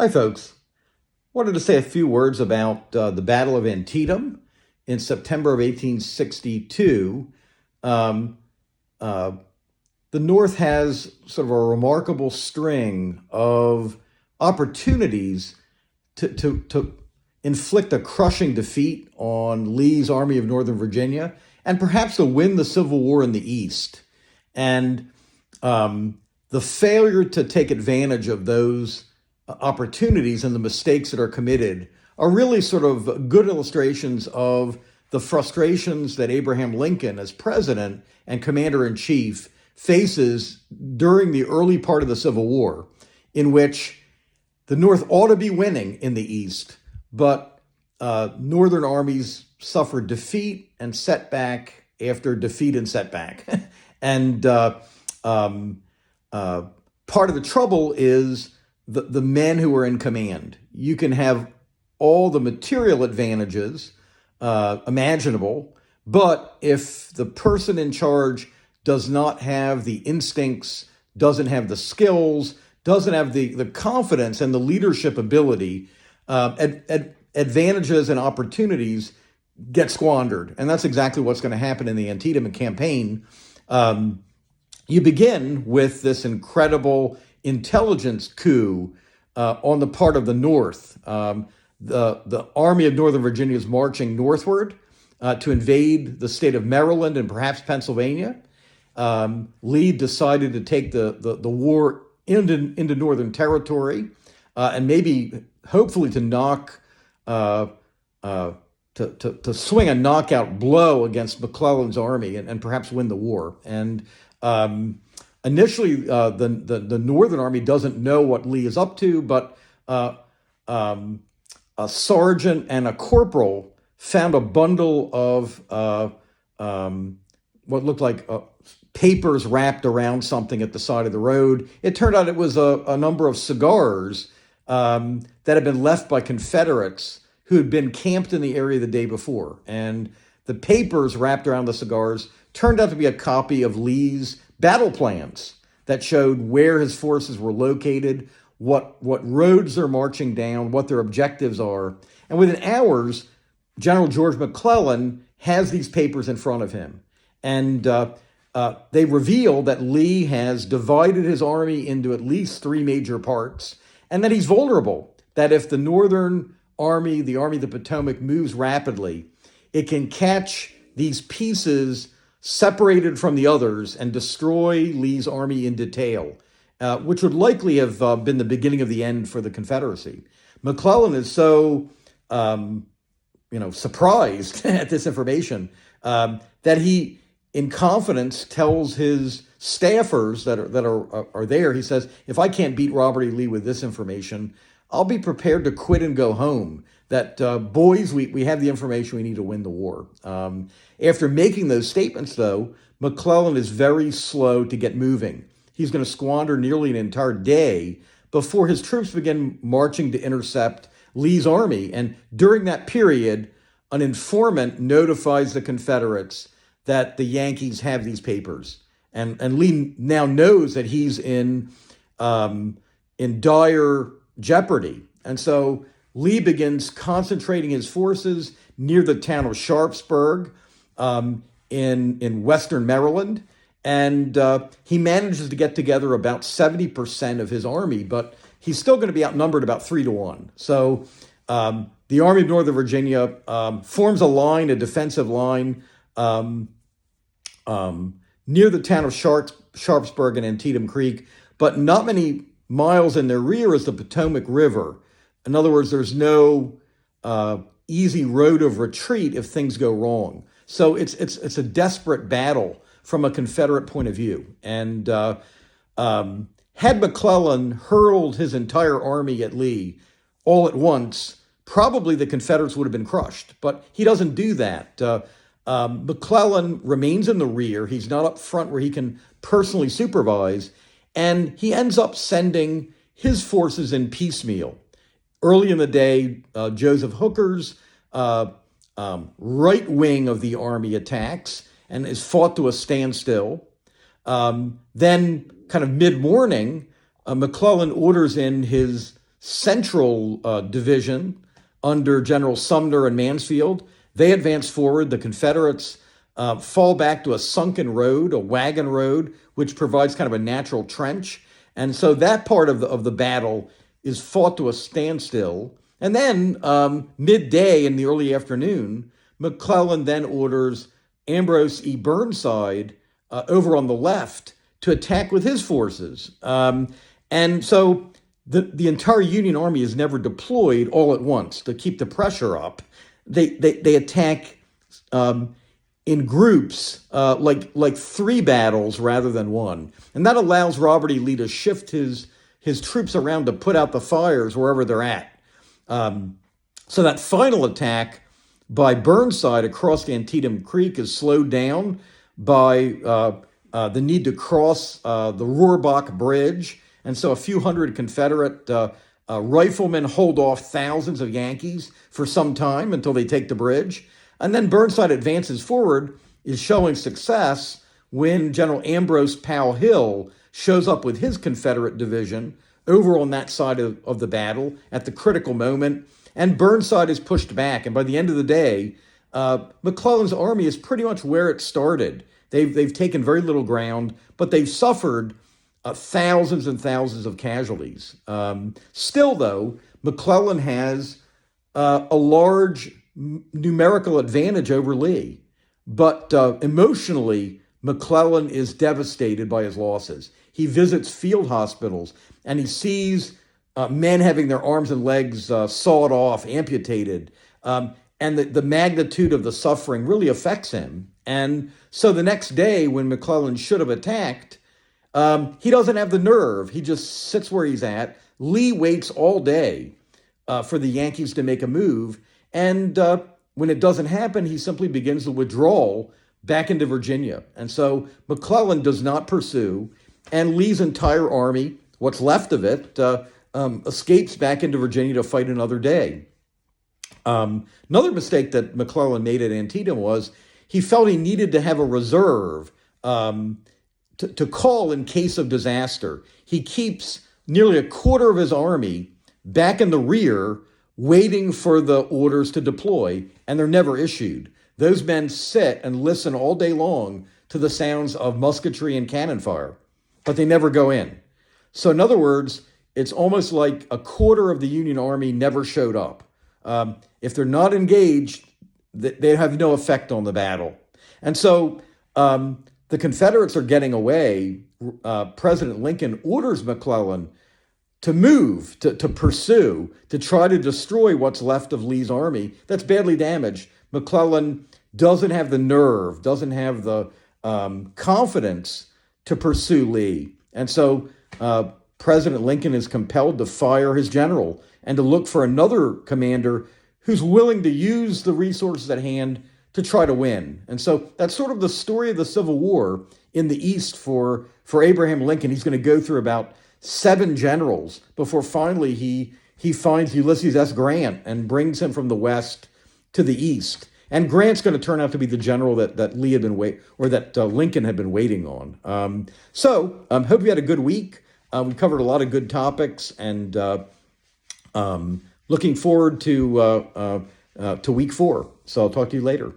Hi, folks. Wanted to say a few words about the Battle of Antietam in September of 1862. Um, uh, the North has sort of a remarkable string of opportunities to inflict a crushing defeat on Lee's Army of Northern Virginia and perhaps to win the Civil War in the East. And the failure to take advantage of those opportunities and the mistakes that are committed are really sort of good illustrations of the frustrations that Abraham Lincoln, as president and commander in chief, faces during the early part of the Civil War, in which the North ought to be winning in the East, but Northern armies suffered defeat and setback after defeat and setback. and part of the trouble is the men who are in command. You can have all the material advantages imaginable, but if the person in charge does not have the instincts, doesn't have the skills, doesn't have the confidence and the leadership ability, advantages and opportunities get squandered. And that's exactly what's going to happen in the Antietam campaign. You begin with this incredible intelligence coup on the part of the North. The Army of Northern Virginia is marching northward to invade the state of Maryland and perhaps Pennsylvania. Lee decided to take the war into Northern Territory and maybe, hopefully, to knock to swing a knockout blow against McClellan's army and perhaps win the war. And initially, the Northern Army doesn't know what Lee is up to, but a sergeant and a corporal found a bundle of what looked like papers wrapped around something at the side of the road. It turned out it was a number of cigars that had been left by Confederates who had been camped in the area the day before. And the papers wrapped around the cigars turned out to be a copy of Lee's battle plans that showed where his forces were located, what roads they're marching down, what their objectives are. And within hours, General George McClellan has these papers in front of him. And they reveal that Lee has divided his army into at least three major parts, and that he's vulnerable, that if the Northern Army, the Army of the Potomac, moves rapidly, it can catch these pieces separated from the others and destroy Lee's army in detail, which would likely have been the beginning of the end for the Confederacy. McClellan is so, surprised at this information that he, in confidence, tells his staffers that are there. He says, "If I can't beat Robert E. Lee with this information, I'll be prepared to quit and go home. That boys, we have the information we need to win the war." After making those statements, though, McClellan is very slow to get moving. He's going to squander nearly an entire day before his troops begin marching to intercept Lee's army. And during that period, an informant notifies the Confederates that the Yankees have these papers. And Lee now knows that he's in dire jeopardy. And so Lee begins concentrating his forces near the town of Sharpsburg in western Maryland. And he manages to get together about 70% of his army, but he's still going to be outnumbered about 3-1. So the Army of Northern Virginia forms a defensive line, near the town of Sharpsburg and Antietam Creek, but not many miles in their rear is the Potomac River. In other words, there's no easy road of retreat if things go wrong. So it's a desperate battle from a Confederate point of view. And had McClellan hurled his entire army at Lee all at once, probably the Confederates would have been crushed. But he doesn't do that. McClellan remains in the rear. He's not up front where he can personally supervise. And he ends up sending his forces in piecemeal. Early in the day, Joseph Hooker's right wing of the army attacks and is fought to a standstill. Then, kind of mid-morning, McClellan orders in his Central Division under General Sumner and Mansfield. They advance forward. The Confederates fall back to a sunken road, a wagon road, which provides kind of a natural trench. And so that part of the battle is fought to a standstill. And then midday in the early afternoon, McClellan then orders Ambrose E. Burnside over on the left to attack with his forces. And so the entire Union Army is never deployed all at once to keep the pressure up. They attack in groups, like three battles rather than one, and that allows Robert E. Lee to shift his troops around to put out the fires wherever they're at. So that final attack by Burnside across Antietam Creek is slowed down by the need to cross the Rohrbach Bridge. And so a few hundred Confederate riflemen hold off thousands of Yankees for some time until they take the bridge. And then Burnside advances forward, is showing success when General Ambrose Powell Hill shows up with his Confederate division over on that side of the battle at the critical moment. And Burnside is pushed back. And by the end of the day, McClellan's army is pretty much where it started. They've taken very little ground, but they've suffered thousands and thousands of casualties. Still, though, McClellan has a large numerical advantage over Lee. But emotionally, McClellan is devastated by his losses. He visits field hospitals and he sees men having their arms and legs sawed off, amputated. And the magnitude of the suffering really affects him. And so the next day, when McClellan should have attacked, he doesn't have the nerve. He just sits where he's at. Lee waits all day for the Yankees to make a move. And when it doesn't happen, he simply begins the withdrawal back into Virginia. And so McClellan does not pursue, and Lee's entire army, what's left of it, escapes back into Virginia to fight another day. Another mistake that McClellan made at Antietam was he felt he needed to have a reserve to call in case of disaster. He keeps nearly a quarter of his army back in the rear, waiting for the orders to deploy, and they're never issued. Those men sit and listen all day long to the sounds of musketry and cannon fire, but they never go in. So in other words, it's almost like a quarter of the Union Army never showed up. If they're not engaged, they have no effect on the battle. And so the Confederates are getting away. President Lincoln orders McClellan to move, to pursue, to try to destroy what's left of Lee's army that's badly damaged. McClellan doesn't have the nerve, doesn't have the confidence to pursue Lee. And so President Lincoln is compelled to fire his general and to look for another commander who's willing to use the resources at hand to try to win. And so that's sort of the story of the Civil War in the East for Abraham Lincoln. He's going to go through about 7 generals before finally he finds Ulysses S. Grant and brings him from the West to the East. And Grant's going to turn out to be the general that Lee had been Lincoln had been waiting on. So hope you had a good week. We covered a lot of good topics, and looking forward to week 4. So I'll talk to you later.